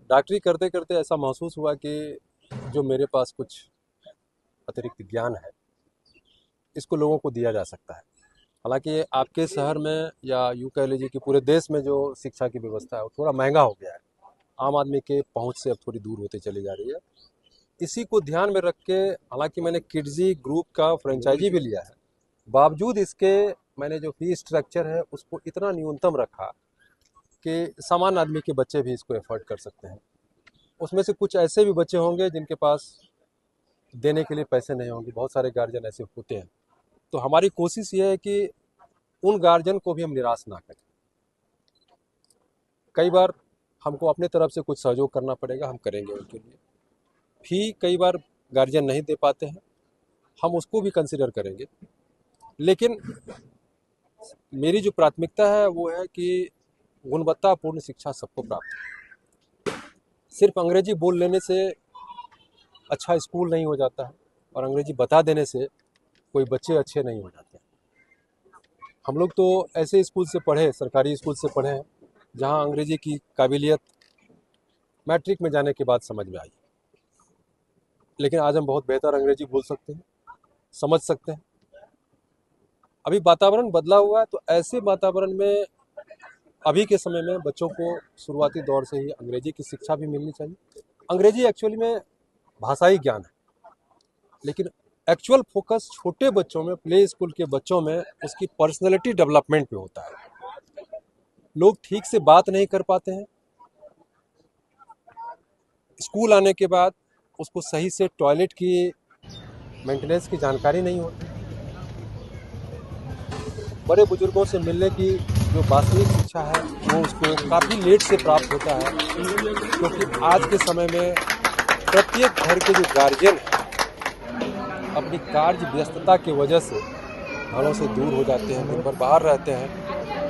डॉक्टरी करते करते ऐसा महसूस हुआ कि जो मेरे पास कुछ अतिरिक्त ज्ञान है इसको लोगों को दिया जा सकता है। हालांकि आपके शहर में या यूँ कह लीजिए कि पूरे देश में जो शिक्षा की व्यवस्था है वो थोड़ा महंगा हो गया है, आम आदमी के पहुंच से अब थोड़ी दूर होते चली जा रही है। इसी को ध्यान में रख के हालांकि मैंने किड्जी ग्रुप का फ्रेंचाइजी भी लिया है, बावजूद इसके मैंने जो फी स्ट्रक्चर है उसको इतना न्यूनतम रखा कि सामान्य आदमी के बच्चे भी इसको एफर्ड कर सकते हैं। उसमें से कुछ ऐसे भी बच्चे होंगे जिनके पास देने के लिए पैसे नहीं होंगे, बहुत सारे गार्जियन ऐसे होते हैं। तो हमारी कोशिश ये है कि उन गार्जियन को भी हम निराश ना करें। कई बार हमको अपने तरफ से कुछ सहयोग करना पड़ेगा, हम करेंगे उनके लिए। फी कई बार गार्जियन नहीं दे पाते हैं, हम उसको भी कंसिडर करेंगे। लेकिन मेरी जो प्राथमिकता है वो है कि गुणवत्तापूर्ण शिक्षा सबको प्राप्त हो। सिर्फ अंग्रेजी बोल लेने से अच्छा स्कूल नहीं हो जाता है और अंग्रेजी बता देने से कोई बच्चे अच्छे नहीं हो जाते हैं। हम लोग तो ऐसे स्कूल से पढ़े, सरकारी स्कूल से पढ़े हैं जहाँ अंग्रेजी की काबिलियत मैट्रिक में जाने के बाद समझ में आई। लेकिन आज हम बहुत बेहतर अंग्रेजी बोल सकते हैं, समझ सकते हैं। अभी वातावरण बदला हुआ है, तो ऐसे वातावरण में अभी के समय में बच्चों को शुरुआती दौर से ही अंग्रेजी की शिक्षा भी मिलनी चाहिए। अंग्रेजी एक्चुअली में भाषाई ज्ञान है, लेकिन एक्चुअल फोकस छोटे बच्चों में, प्ले स्कूल के बच्चों में उसकी पर्सनैलिटी डेवलपमेंट पे होता है। लोग ठीक से बात नहीं कर पाते हैं, स्कूल आने के बाद उसको सही से टॉयलेट की मेंटेनेंस की जानकारी नहीं होती, बड़े बुजुर्गों से मिलने की जो वास्तविक शिक्षा है वो उसको काफ़ी लेट से प्राप्त होता है, क्योंकि आज के समय में प्रत्येक घर के जो गार्जियन हैं अपनी कार्य व्यस्तता की वजह से घरों से दूर हो जाते हैं, दिन भर बाहर रहते हैं,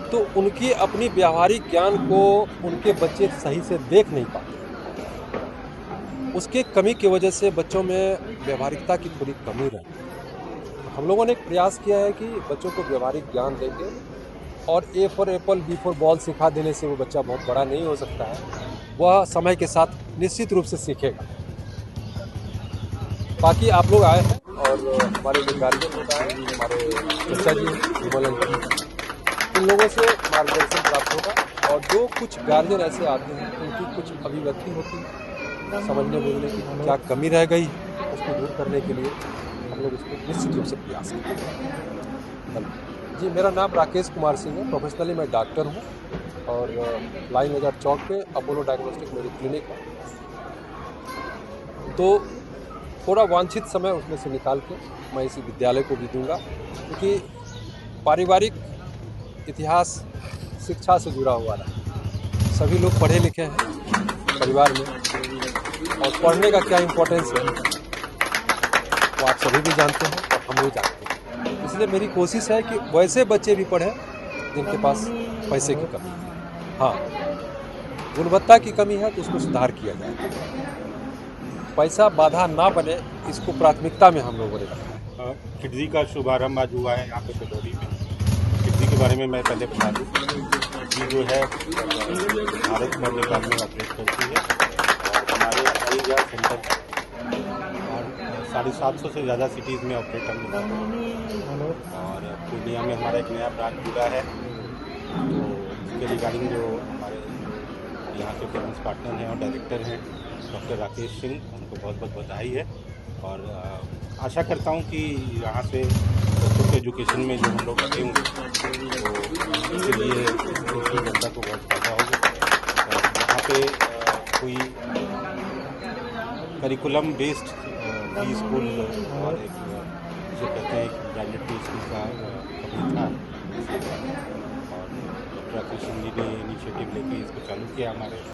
तो उनकी अपनी व्यावहारिक ज्ञान को उनके बच्चे सही से देख नहीं पाते। उसके कमी की वजह से बच्चों में व्यावहारिकता की थोड़ी कमी रहती है। हम लोगों ने एक प्रयास किया है कि बच्चों को व्यावहारिक ज्ञान देंगे और A for apple B for ball सिखा देने से वो बच्चा बहुत बड़ा नहीं हो सकता है, वह समय के साथ निश्चित रूप से सीखेगा। बाकी आप लोग आए हैं और हमारे जो गार्जियन होता है, हमारे चचा जी विमल अंकल, उन लोगों से मार्गदर्शन प्राप्त होगा। और जो कुछ गार्जियन ऐसे आते हैं उनकी कुछ अभिव्यक्ति होती है, समझने बोलने की क्या कमी रह गई उसको दूर करने के लिए हम लोग उसको निश्चित रूप से प्रयास करते हैं। जी, मेरा नाम राकेश कुमार सिंह है। प्रोफेशनली मैं डॉक्टर हूँ और लाइन बाजार चौक पे अपोलो डायग्नोस्टिक मेरी क्लिनिक है। तो थोड़ा वांछित समय उसमें से निकाल के मैं इसी विद्यालय को भी दूंगा, क्योंकि पारिवारिक इतिहास शिक्षा से जुड़ा हुआ रहा। सभी लोग पढ़े लिखे हैं परिवार में, और पढ़ने का क्या इम्पोर्टेंस है वो आप सभी भी जानते हैं और हम भी जानते हैं। इसलिए मेरी कोशिश है कि वैसे बच्चे भी पढ़ें जिनके पास पैसे की कमी है। हाँ, गुणवत्ता की कमी है तो उसको सुधार किया जाए, पैसा बाधा ना बने, इसको प्राथमिकता में हम लोगों ने रखा है। किड्जी का शुभारंभ आज हुआ है यहाँ पे पिलौरी में। किड्जी के बारे में मैं पहले बता दूँ, किड्जी जो है भारत और नेपाल में ऑपरेट करती है और हमारे 28,000 सेंटर है और 750 से ज़्यादा सिटीज़ में ऑपरेट हम लोग हैं। और पूर्णिया में हमारा एक नया ब्रांच जुड़ा है, तो इसके रिगार्डिंग जो हमारे यहाँ के बिजनेस पार्टनर हैं और डायरेक्टर हैं डॉक्टर राकेश सिंह, उनको बहुत बहुत बधाई है। और आशा करता हूँ कि यहाँ से बच्चों के एजुकेशन में जो हम लोग लगे होंगे तो इसके लिए जनता को बहुत फायदा होगा। और यहाँ पे कोई करिकुलम बेस्ड प्री स्कूल और एक जो कहते हैं एक ब्रांडेड प्री स्कूल का कमी था, और डॉक्टर राकेश सिंह जी ने इनिशिएटिव लेके इसको चालू किया हमारे